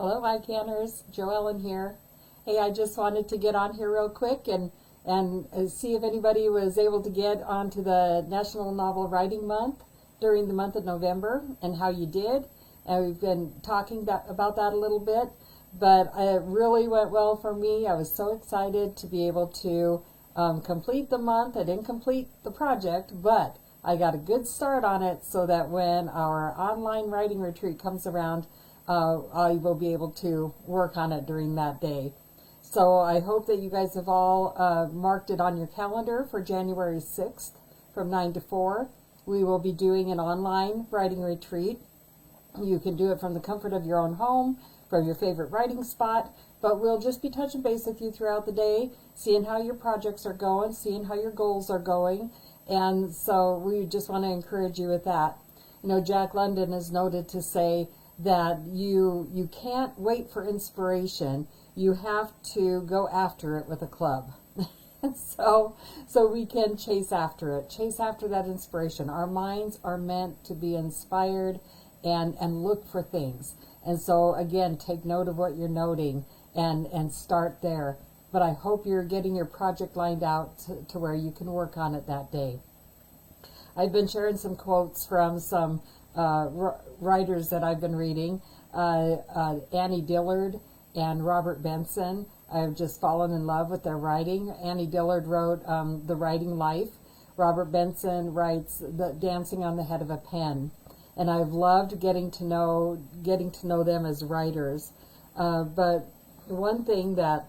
Hello, iCanners. JoEllen here. Hey, I just wanted to get on here real quick and see if anybody was able to get onto the National Novel Writing Month during the month of November and how you did. And we've been talking about that a little bit, but it really went well for me. I was so excited to be able to complete the month. I didn't complete the project, but I got a good start on it so that when our online writing retreat comes around, I will be able to work on it during that day. So I hope that you guys have all marked it on your calendar for January 6th from 9 to 4. We will be doing an online writing retreat. You can do it from the comfort of your own home, from your favorite writing spot, but we'll just be touching base with you throughout the day, seeing how your projects are going, seeing how your goals are going, and so we just want to encourage you with that. You know, Jack London is noted to say that you can't wait for inspiration. You have to go after it with a club. so we can chase after it, chase after that inspiration. Our minds are meant to be inspired and look for things. And so again, take note of what you're noting and start there. But I hope you're getting your project lined out to where you can work on it that day. I've been sharing some quotes from some writers that I've been reading, Annie Dillard and Robert Benson. I've just fallen in love with their writing. Annie Dillard wrote The Writing Life. Robert Benson writes The Dancing on the Head of a Pen. And I've loved getting to know them as writers. But one thing that,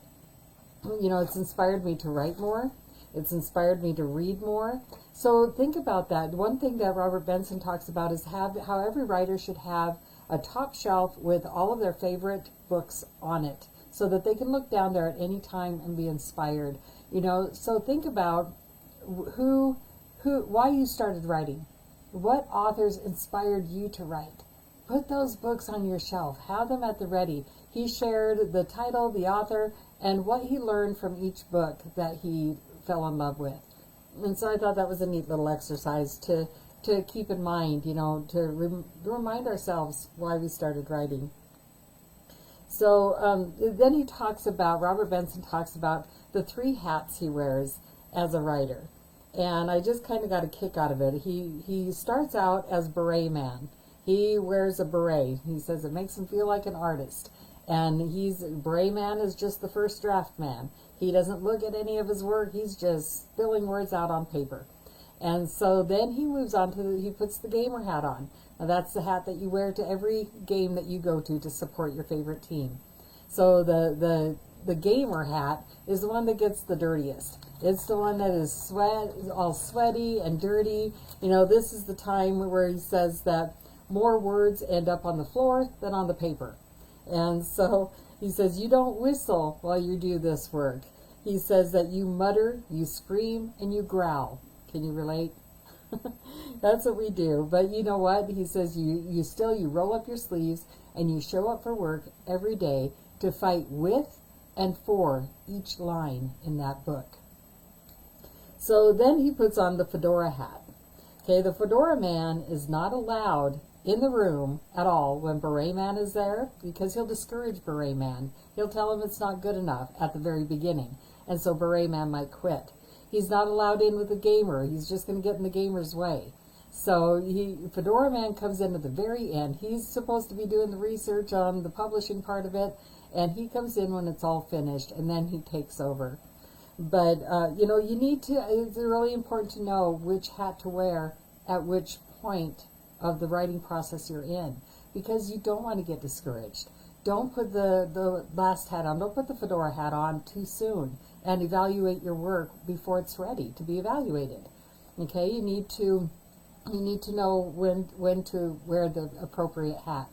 you know, it's inspired me to write more. It's inspired me to read more. So think about that. One thing that Robert Benson talks about is how every writer should have a top shelf with all of their favorite books on it so that they can look down there at any time and be inspired. You know, so think about why you started writing. What authors inspired you to write? Put those books on your shelf. Have them at the ready. He shared the title, the author, and what he learned from each book that he fell in love with. And so I thought that was a neat little exercise to keep in mind, you know, to remind ourselves why we started writing. So then Robert Benson talks about the 3 hats he wears as a writer. And I just kind of got a kick out of it. He starts out as Beret Man. He wears a beret. He says it makes him feel like an artist. And Beret Man is just the first draft man. He doesn't look at any of his work. He's just spilling words out on paper. And so then he moves on he puts the gamer hat on. Now that's the hat that you wear to every game that you go to support your favorite team. So the gamer hat is the one that gets the dirtiest. It's the one that is all sweaty and dirty. You know, this is the time where he says that more words end up on the floor than on the paper. And so he says, you don't whistle while you do this work. He says that you mutter, you scream, and you growl. Can you relate? That's what we do. But you know what? He says you roll up your sleeves and you show up for work every day to fight with and for each line in that book. So then he puts on the fedora hat. Okay, the fedora man is not allowed in the room at all when Beret Man is there, because he'll discourage Beret Man. He'll tell him it's not good enough at the very beginning, and so Beret Man might quit. He's not allowed in with the gamer. He's just going to get in the gamer's way. So Fedora Man comes in at the very end. He's supposed to be doing the research on the publishing part of it, and he comes in when it's all finished, and then he takes over. But, you know, it's really important to know which hat to wear at which point of the writing process you're in, because you don't want to get discouraged. Don't put the last hat on. Don't put the fedora hat on too soon and evaluate your work before it's ready to be evaluated. Okay, you need to know when to wear the appropriate hat.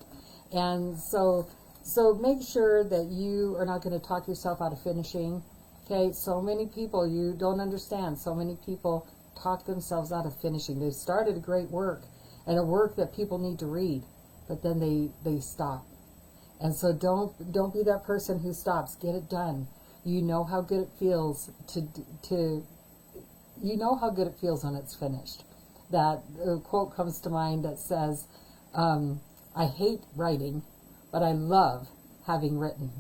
And so make sure that you are not going to talk yourself out of finishing. Okay, so many people, you don't understand, so many people talk themselves out of finishing. They've started a great work and a work that people need to read, but then they stop. And so don't be that person who stops. Get it done. You know how good it feels you know how good it feels when it's finished. That quote comes to mind that says, I hate writing, but I love having written.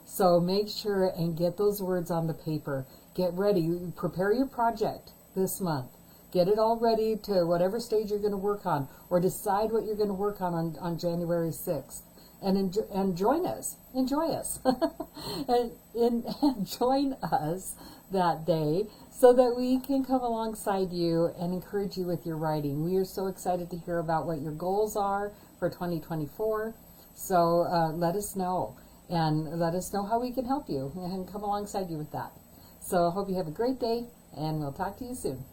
So make sure and get those words on the paper. Get ready. Prepare your project this month. Get it all ready to whatever stage you're going to work on, or decide what you're going to work on January 6th. And join us. Enjoy us. and join us that day so that we can come alongside you and encourage you with your writing. We are so excited to hear about what your goals are for 2024. So let us know, and let us know how we can help you and come alongside you with that. So I hope you have a great day, and we'll talk to you soon.